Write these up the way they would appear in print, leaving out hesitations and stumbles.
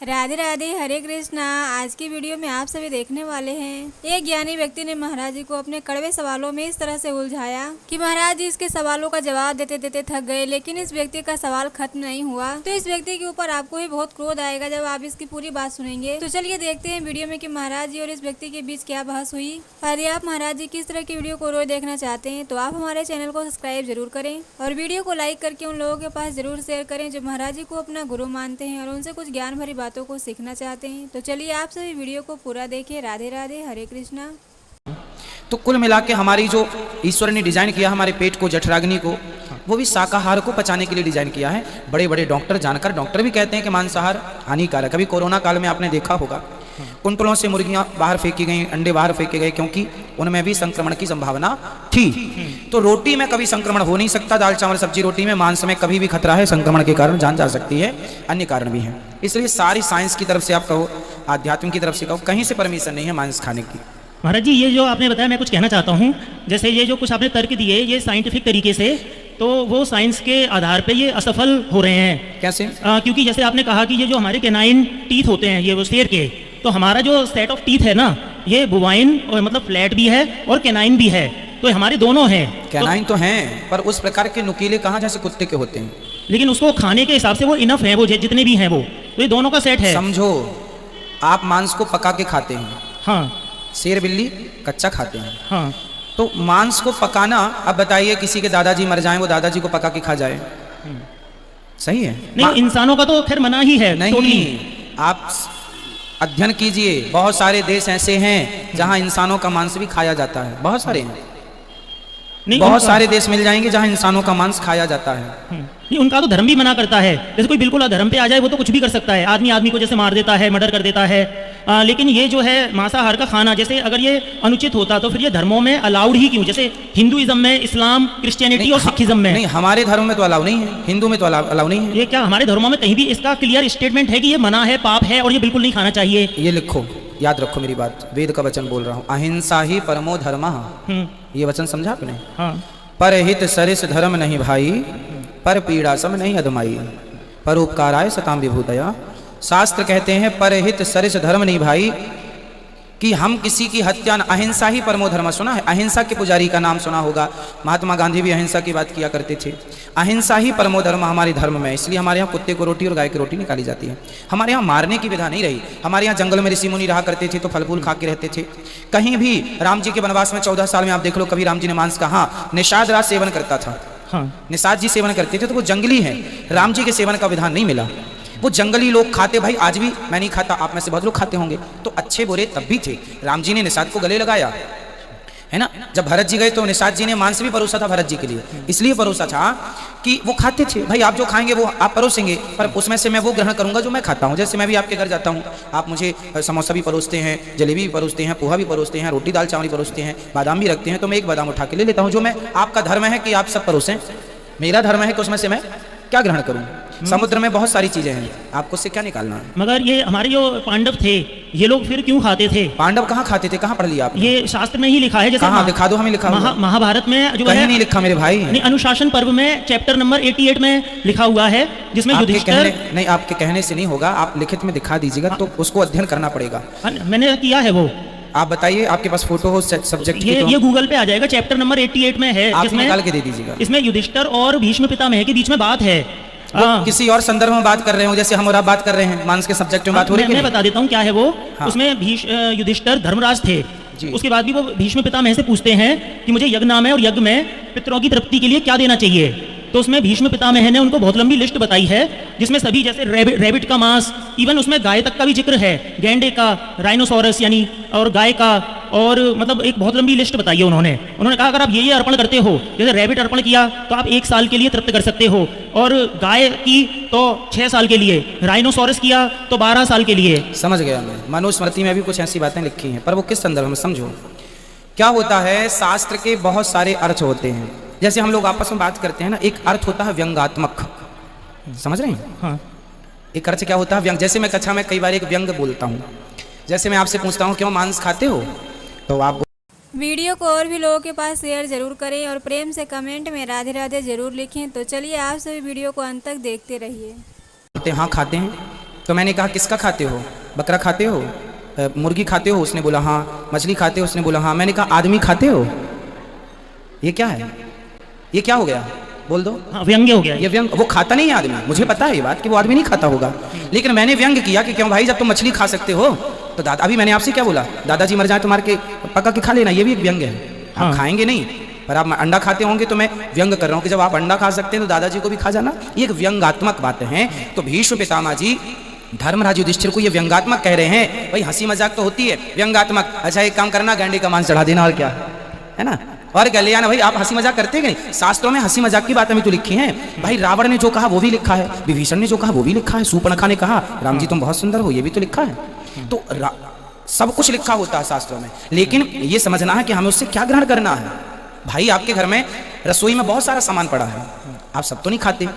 राधे राधे, हरे कृष्णा। आज की वीडियो में आप सभी देखने वाले हैं, एक ज्ञानी व्यक्ति ने महाराज जी को अपने कड़वे सवालों में इस तरह से उलझाया कि महाराज जी इसके सवालों का जवाब देते देते थक गए, लेकिन इस व्यक्ति का सवाल खत्म नहीं हुआ। तो इस व्यक्ति के ऊपर आपको ही बहुत क्रोध आएगा जब आप इसकी पूरी बात सुनेंगे। तो चलिए देखते हैं वीडियो में कि महाराज जी और इस व्यक्ति के बीच क्या बहस हुई। यदि आप महाराज जी किस तरह की वीडियो को रोज देखना चाहते हैं तो आप हमारे चैनल को सब्सक्राइब जरूर करें और वीडियो को लाइक करके उन लोगों के पास जरूर शेयर करें जो महाराज जी को अपना गुरु मानते हैं और उनसे कुछ ज्ञान भरी बातों को सीखना चाहते हैं। तो चलिए आप सभी वीडियो को पूरा देखिए। राधे राधे, हरे कृष्णा। तो कुल मिला के हमारी जो ईश्वर ने डिजाइन किया हमारे पेट को, जठराग्नि को, वो भी शाकाहार को पचाने के लिए डिजाइन किया है। बड़े बड़े डॉक्टर जानकर डॉक्टर भी कहते हैं कि मांसाहार हानिकारक। अभी कोरोना काल में आपने देखा होगा कुंटलों से मुर्गियां बाहर फेंकी गई, अंडे बाहर फेंके गए, क्योंकि उनमें भी संक्रमण की संभावना थी। तो रोटी में कभी संक्रमण हो नहीं सकता, दाल चावल सब्जी रोटी में। मांस में कभी भी खतरा है, संक्रमण के कारण जान जा सकती है, अन्य कारण भी हैं। इसलिए सारी साइंस की तरफ से आप कहो, आध्यात्म की तरफ से कहो, कहीं से परमिशन नहीं है मांस खाने की। महाराज जी, ये जो आपने बताया मैं कुछ कहना चाहता हूँ। जैसे ये जो कुछ आपने तर्क दिए ये साइंटिफिक तरीके से, तो वो साइंस के आधार पे ये असफल हो रहे हैं। कैसे? क्योंकि जैसे आपने कहा कि ये जो हमारे कैनाइन टीथ होते हैं, ये वो शेर के, तो हमारा जो सेट ऑफ टीथ है ना, ये बुवाइन और मतलब फ्लैट भी है और कैनाइन भी है, तो हमारे दोनों हैं। कैनाइन तो हैं, पर उस प्रकार के नुकीले कहाँ जैसे कुत्ते के होते हैं, लेकिन उसको खाने के हिसाब से वो इनफ है, वो जितने भी हैं वो, तो ये दोनों का सेट है। समझो, आप मांस को पका के खाते हैं, हाँ। शेर बिल्ली कच्चा खाते हैं, हाँ। तो मांस को पकाना, अब बताइए किसी के दादाजी मर जाएं, वो दादाजी को पका के खा जाए, सही है? नहीं, इंसानों का तो खैर मना ही है। नहीं, आप अध्ययन कीजिए, बहुत सारे देश ऐसे हैं जहां इंसानों का मांस भी खाया जाता है, बहुत सारे हैं। बहुत सारे देश मिल जाएंगे जहां इंसानों का मांस खाया जाता है। नहीं, उनका तो धर्म भी मना करता है। जैसे कोई बिल्कुल अधर्म पे आ जाए वो तो कुछ भी कर सकता है, आदमी आदमी को जैसे मार देता है, मर्डर कर देता है। लेकिन ये जो है मांसाहार का खाना, जैसे अगर ये अनुचित होता तो फिर ये धर्मों में अलाउड ही क्यों? जैसे हिंदुइज्म में, इस्लाम, क्रिश्चियनिटी और सिखिज्म में। नहीं, हमारे धर्म में तो अलाउ नहीं है, हिंदू में तो अलाउ नहीं है। ये क्या हमारे धर्मों में कहीं भी इसका क्लियर स्टेटमेंट है कि ये मना है, पाप है और ये बिल्कुल नहीं खाना चाहिए? ये लिखो, याद रखो मेरी बात, वेद का वचन बोल रहा हूँ, अहिंसा ही परमो धर्मः। ये वचन समझा आपने? हाँ। पर हित सरिस धर्म नहीं भाई, पर पीड़ा सम नहीं अदमाई, परोपकाराय सताम विभूतया। शास्त्र कहते हैं पर हित सरिस धर्म नहीं भाई, कि हम किसी की हत्या न, अहिंसा ही परमो धर्म। सुना है? अहिंसा के पुजारी का नाम सुना होगा, महात्मा गांधी भी अहिंसा की बात किया करते थे। अहिंसा ही परमो धर्म हमारे धर्म में, इसलिए हमारे यहाँ कुत्ते को रोटी और गाय की रोटी निकाली जाती है। हमारे यहाँ मारने की विधा नहीं रही। हमारे यहाँ जंगल में ऋषि मुनि रहा करते थे तो फल फूल खा के रहते थे। कहीं भी राम जी के वनवास में 14 साल में आप देख लो, कभी राम जी ने मांस का, हाँ, निषाद राज सेवन करता था। हाँ। निषाद जी सेवन करते थे, तो वो जंगली है, राम जी के सेवन का विधान नहीं मिला। वो जंगली लोग खाते, भाई आज भी मैं नहीं खाता, आप में से बहुत लोग खाते होंगे, तो अच्छे बुरे तब भी थे। राम जी ने निषाद को गले लगाया है ना। जब भरत जी गए तो निषाद जी ने मांस भी परोसा था भरत जी के लिए, इसलिए परोसा था कि वो खाते थे। भाई आप जो खाएंगे वो आप परोसेंगे, पर उसमें से मैं वो ग्रहण करूंगा जो मैं खाता हूँ। जैसे मैं भी आपके घर जाता हूँ, आप मुझे समोसा भी परोसते हैं, जलेबी भी परोसते हैं, पोहा भी परोसते हैं, रोटी दाल चावल भी परोसते हैं, बादाम भी रखते हैं, तो मैं एक बादाम उठा के ले लेता हूँ। जो मैं, आपका धर्म है कि आप सब परोसें, मेरा धर्म है कि उसमें से मैं क्या ग्रहण करूं? समुद्र में बहुत सारी चीजें हैं, आपको उससे क्या निकालना है? मगर ये हमारे जो पांडव थे, ये लोग फिर क्यों खाते थे? पांडव कहाँ खाते थे? कहाँ पढ़ लिया आप? ये शास्त्र में ही लिखा है। जैसे कहाँ दिखा दो हमें, लिखा महाभारत में जो कहीं है, नहीं लिखा मेरे भाई। नहीं, अनुशासन पर्व में चैप्टर नंबर 88 में लिखा हुआ है, जिसमें युधिष्ठिर। नहीं, आपके कहने से नहीं होगा, आप लिखित में दिखा दीजिएगा, तो उसको अध्ययन करना पड़ेगा। मैंने किया है वो। आप बताइए, आपके पास फोटो हो सब्जेक्ट की? ये गूगल पे आ जाएगा, चैप्टर नंबर 88 में है, आप निकाल के दे दीजिएगा। इसमें युधिष्ठिर और भीष्म पितामह के बीच में बात है। किसी और संदर्भ में बात कर रहे हो, जैसे हम और आप बात कर रहे हैं, मांस के सब्जेक्ट में बात हो रही है। मैं बता देता हूँ क्या है वो। उसमें युधिष्ठिर धर्मराज थे, उसके बाद भी वो भीष्म पितामह से पूछते हैं कि मुझे यज्ञ नाम है और यज्ञ में पितरों की तृप्ति के लिए क्या देना चाहिए। तो उसमें भीष्म पितामह ने उनको बहुत लंबी लिस्ट बताई है, जिसमें सभी, जैसे रैबिट का मांस, इवन उसमें गाय तक का भी जिक्र है, गैंडे का, राइनोसोरस यानी, और गाय का, और मतलब एक बहुत लंबी लिस्ट बताई है उन्होंने। कहा अगर आप ये अर्पण करते हो, जैसे रैबिट अर्पण किया तो आप 1 साल के लिए तृप्त कर सकते हो, और गाय की तो 6 साल के लिए, राइनोसोरस किया तो 12 साल के लिए। समझ गया मैं। मनुस्मृति में भी कुछ ऐसी बातें लिखी हैं, पर वो किस संदर्भ में, समझो क्या होता है। शास्त्र के बहुत सारे अर्थ होते हैं, जैसे हम लोग आपस में बात करते हैं ना, एक अर्थ होता है व्यंगात्मक, समझ रहे हैं? हाँ। एक अर्थ क्या होता है? व्यंग। जैसे मैं कक्षा में कई बार एक व्यंग बोलता हूँ, जैसे मैं आपसे पूछता हूँ क्यों मांस खाते हो, तो आप वीडियो को और भी लोगों के पास शेयर जरूर करें और प्रेम से कमेंट में राधे राधे जरूर लिखें। तो चलिए आप सभी वीडियो को अंत तक देखते रहिए। हाँ खाते हैं, तो मैंने कहा किसका खाते हो, बकरा खाते हो, मुर्गी खाते हो? उसने बोला हाँ। मछली खाते हो? उसने बोला हाँ। मैंने कहा आदमी खाते हो? ये क्या है, ये क्या हो गया, बोल दो। हाँ, व्यंग्य हो गया ये व्यंग, वो खाता नहीं है आदमी, मुझे पता है ये बात कि वो आदमी नहीं खाता होगा, लेकिन मैंने व्यंग किया कि क्यों भाई जब तुम मछली खा सकते हो तो दादा, अभी मैंने आपसे क्या बोला, दादाजी मर जाए तो मार के पका के खा लेना, ये भी एक व्यंग है। हाँ। आप खाएंगे नहीं पर आप अंडा खाते होंगे तो मैं व्यंग कर रहा हूँ कि जब आप अंडा खा सकते हैं तो दादाजी को भी खा जाना, ये एक व्यंगात्मक बात है। तो भीष्म पितामह जी धर्मराज युधिष्ठिर को ये व्यंगात्मक कह रहे हैं, भाई हंसी मजाक तो होती है, व्यंगात्मक। अच्छा एक काम करना, गैंडे का मांस चढ़ा देना, और क्या है ना, और क्या ले आना। भाई आप हंसी मजाक करते हैं कि नहीं, शास्त्रों में हंसी मजाक की बातें भी तो लिखी हैं। भाई रावण ने जो कहा वो भी लिखा है, विभीषण ने जो कहा वो भी लिखा है, शूर्पणखा ने कहा राम जी तुम बहुत सुंदर हो, ये भी तो लिखा है। तो सब कुछ लिखा होता है शास्त्रों में, लेकिन ये समझना है कि हमें उससे क्या ग्रहण करना है। भाई आपके घर में रसोई में बहुत सारा सामान पड़ा है, आप सब तो नहीं खाते,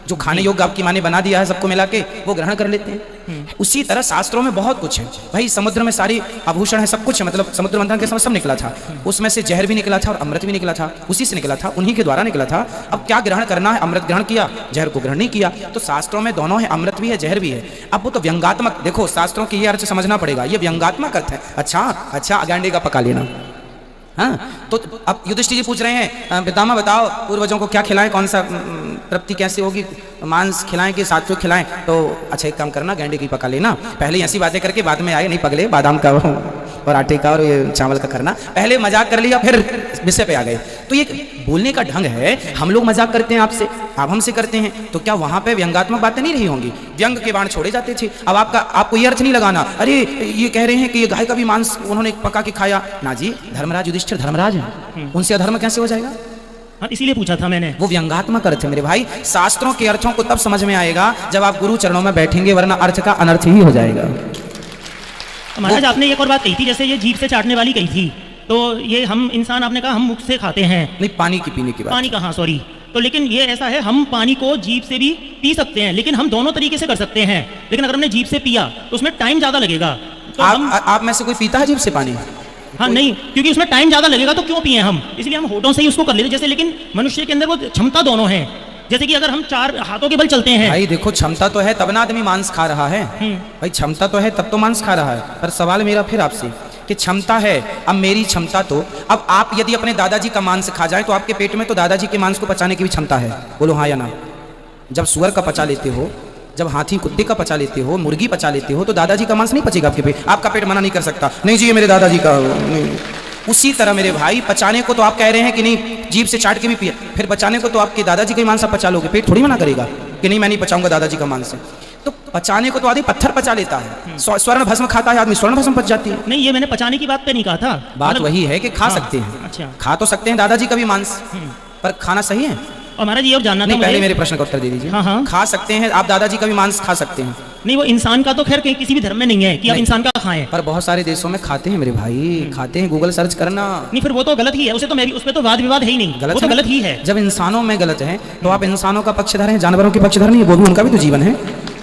जो खाने योग्य आपकी माँ ने बना दिया है सबको मिला के वो ग्रहण कर लेते हैं। उसी तरह शास्त्रों में बहुत कुछ है। भाई समुद्र में सारी आभूषण है, सब कुछ है, मतलब समुद्र मंथन के समय सब निकला था, उसमें से जहर भी निकला था और अमृत भी निकला था, उसी से निकला था, उन्हीं के द्वारा निकला था। अब क्या ग्रहण करना है, अमृत ग्रहण किया, जहर को ग्रहण नहीं किया। तो शास्त्रों में दोनों है, अमृत भी है जहर भी है। अब वो तो व्यंगात्मक, देखो शास्त्रों की ये अर्थ समझना पड़ेगा, ये व्यंगात्मक अर्थ है। अच्छा गांडे का पका लेना, हाँ। तो अब युधिष्ठिर जी पूछ रहे हैं पितामह बताओ पूर्वजों को क्या खिलाएं, कौन सा तृप्ति कैसे होगी, मांस खिलाएं कि सात्विक खिलाएं? तो अच्छा एक काम करना, गैंडे की पका लेना। पहले ऐसी बातें करके बाद में आए नहीं पगले, बादाम का और आटे का और ये चावल का करना, पहले मजाक कर लिया फिर विषय पे आ गए। तो ये बोलने का ढंग है, हम लोग मजाक करते हैं आपसे, आप हमसे करते हैं, तो क्या वहां पे व्यंगात्मक बातें नहीं रही होंगी, व्यंग के बाण छोड़े जाते थे। अब आपको ये अर्थ नहीं लगाना अरे ये कह रहे हैं कि ये गाय का भी मांस उन्होंने पका के खाया ना जी, धर्मराज युधिष्ठिर धर्मराज है, उनसे अधर्म कैसे हो जाएगा? हाँ, इसीलिए पूछा था मैंने। वो व्यंगात्मक अर्थ है मेरे भाई, शास्त्रों के अर्थों को तब समझ में आएगा जब आप गुरु चरणों में बैठेंगे, वरना अर्थ का अनर्थ ही हो जाएगा। महाराज आपने एक और बात कही थी, जैसे ये जीभ से चाटने वाली कही थी, तो ये हम इंसान, आपने कहा हम मुख से खाते हैं, नहीं पानी की पीने की बात, पानी का, हाँ सॉरी। तो लेकिन ये ऐसा है, हम पानी को जीभ से भी पी सकते हैं, लेकिन हम दोनों तरीके से कर सकते हैं। लेकिन अगर हमने जीभ से पिया तो उसमें टाइम ज्यादा लगेगा। तो आप में से कोई पीता है जीभ से पानी? हाँ नहीं, क्योंकि उसमें टाइम ज्यादा लगेगा तो क्यों पिए हम, इसलिए हम होठों से ही उसको कर लेते जैसे। लेकिन मनुष्य के अंदर वो क्षमता दोनों है, जैसे कि अगर हम 4 हाथों के बल चलते हैं। भाई देखो क्षमता तो है तब ना आदमी मांस खा रहा है, भाई क्षमता तो है तब तो मांस खा रहा है। पर सवाल मेरा फिर आपसे कि क्षमता है, अब मेरी क्षमता तो, अब आप यदि अपने दादाजी का मांस खा जाए तो आपके पेट में तो दादाजी के मांस को पचाने की भी क्षमता है, बोलो हाँ या ना? जब सुअर का पचा लेते हो, जब हाथी कुत्ते का पचा लेते हो, मुर्गी पचा लेते हो, तो दादाजी का मांस नहीं पचेगा आपके पेट, आपका पेट मना नहीं कर सकता, नहीं जी ये मेरे दादाजी का नहीं। उसी तरह मेरे भाई पचाने को तो आप कह रहे हैं कि नहीं जीभ से चाट के भी पिए, फिर पचाने को तो आपके दादाजी का मांस आप पचा लोगे, पेट थोड़ी मना करेगा कि नहीं मैं नहीं पचाऊंगा दादाजी का मांस से। तो पचाने को तो आदमी पत्थर पचा लेता है, स्वर्ण भस्म खाता है आदमी, स्वर्ण भस्म पच जाती है। नहीं, ये मैंने पचाने की बात पे नहीं कहा था, बात वही है कि खा सकते हैं। अच्छा, खा तो सकते हैं दादाजी का भी मांस, पर खाना सही है? और महाराज ये और जानना था, पहले मेरे प्रश्न का उत्तर दे दीजिए। हाँ। खा सकते हैं, आप दादाजी का भी मांस खा सकते हैं। नहीं, वो इंसान का तो खैर कहीं किसी भी धर्म में नहीं है कि आप इंसान का खाएं, पर बहुत सारे देशों में खाते हैं मेरे भाई, खाते हैं, गूगल सर्च करना। नहीं फिर वो तो गलत ही है, उसे तो उस पर तो वाद विवाद है ही नहीं, वो तो गलत ही है। जब इंसानों में गलत है तो आप इंसानों का पक्षधर हैं, जानवरों के पक्षधर नहीं है, वो भी उनका भी तो जीवन है,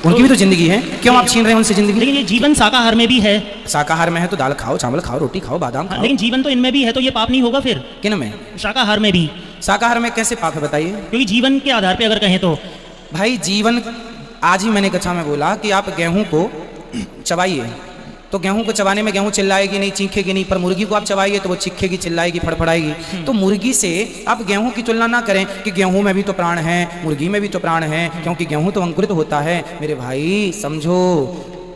उनकी भी तो जिंदगी है, क्यों आप छीन रहे हैं उनसे जिंदगी? लेकिन ये जीवन शाकाहार में भी है। शाकाहार में है तो दाल खाओ, चावल खाओ, रोटी खाओ, बादाम खाओ। लेकिन जीवन तो इनमें भी है, तो ये पाप नहीं होगा फिर? किन में? शाकाहार में भी। शाकाहार में कैसे पाप है बताइए? क्योंकि जीवन के आधार पे अगर कहें तो भाई जीवन, आज ही मैंने कक्षा में बोला कि आप गेहूं को चबाइए तो गेहूं को चबाने में गेहूं चिल्लाएगी नहीं, चीखेगी नहीं, पर मुर्गी को आप चबाइए तो वो चीखेगी, चिल्लाएगी, फड़फड़ाएगी। तो मुर्गी से आप गेहूं की तुलना ना करें कि गेहूं में भी तो प्राण है, मुर्गी में भी तो प्राण है, क्योंकि गेहूं तो अंकुरित होता है। मेरे भाई समझो,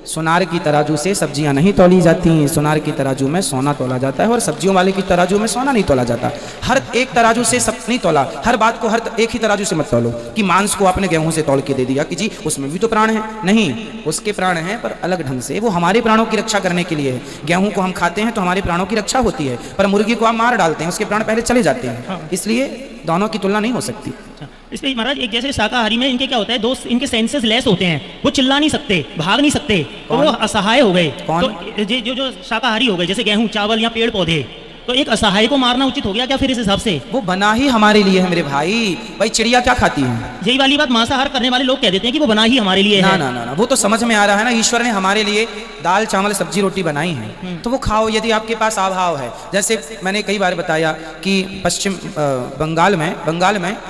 सुनार की तराजू से सब्जियां नहीं तौली जाती, सुनार की तराजू में सोना तोला जाता है, और सब्जियों वाले की तराजू में सोना नहीं तोला जाता। हर एक तराजू से सब नहीं तोला, हर बात को हर एक ही तराजू से मत तोलो कि मांस को आपने गेहूं से तौल के दे दिया कि जी उसमें भी तो प्राण है। नहीं, उसके प्राण हैं पर अलग ढंग से, वो हमारे प्राणों की रक्षा करने के लिए है। गेहूं को हम खाते हैं तो हमारे प्राणों की रक्षा होती है, पर मुर्गी को आप मार डालते हैं, उसके प्राण पहले चले जाते हैं, इसलिए दोनों की तुलना नहीं हो सकती। इसलिए महाराज एक जैसे शाकाहारी में इनके क्या होता है, दो इनके सेंसेस लेस होते हैं, वो चिल्ला नहीं सकते, भाग नहीं सकते, तो वो असहाय हो गए। तो जो शाकाहारी हो गए, जैसे गेहूं, चावल या पेड़ पौधे, तो एक असहाय को मारना उचित हो गया क्या फिर इस हिसाब से? वो बना ही हमारे लिए है मेरे भाई। भाई चिड़िया क्या खाती है? यही वाली बात मांसाहार करने वाले लोग कह देते हैं कि वो बना ही हमारे लिए ना है। ना ना ना, वो तो समझ में आ रहा है ना, ईश्वर ने हमारे लिए दाल चावल सब्जी रोटी बनाई है तो वो खाओ यदि आपके पास अभाव है। जैसे मैंने कई बार बताया कि पश्चिम बंगाल में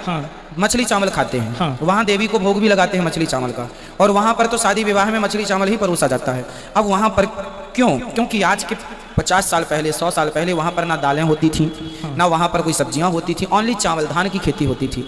हाँ मछली चावल खाते हैं। हाँ। वहाँ देवी को भोग भी लगाते हैं मछली चावल का, और वहाँ पर तो शादी विवाह में मछली चावल ही परोसा जाता है। अब वहाँ पर क्यों? क्योंकि आज के 50 साल पहले 100 साल पहले वहाँ पर ना दालें होती थी, ना वहाँ पर कोई सब्जियाँ होती थी, ओनली चावल धान की खेती होती थी।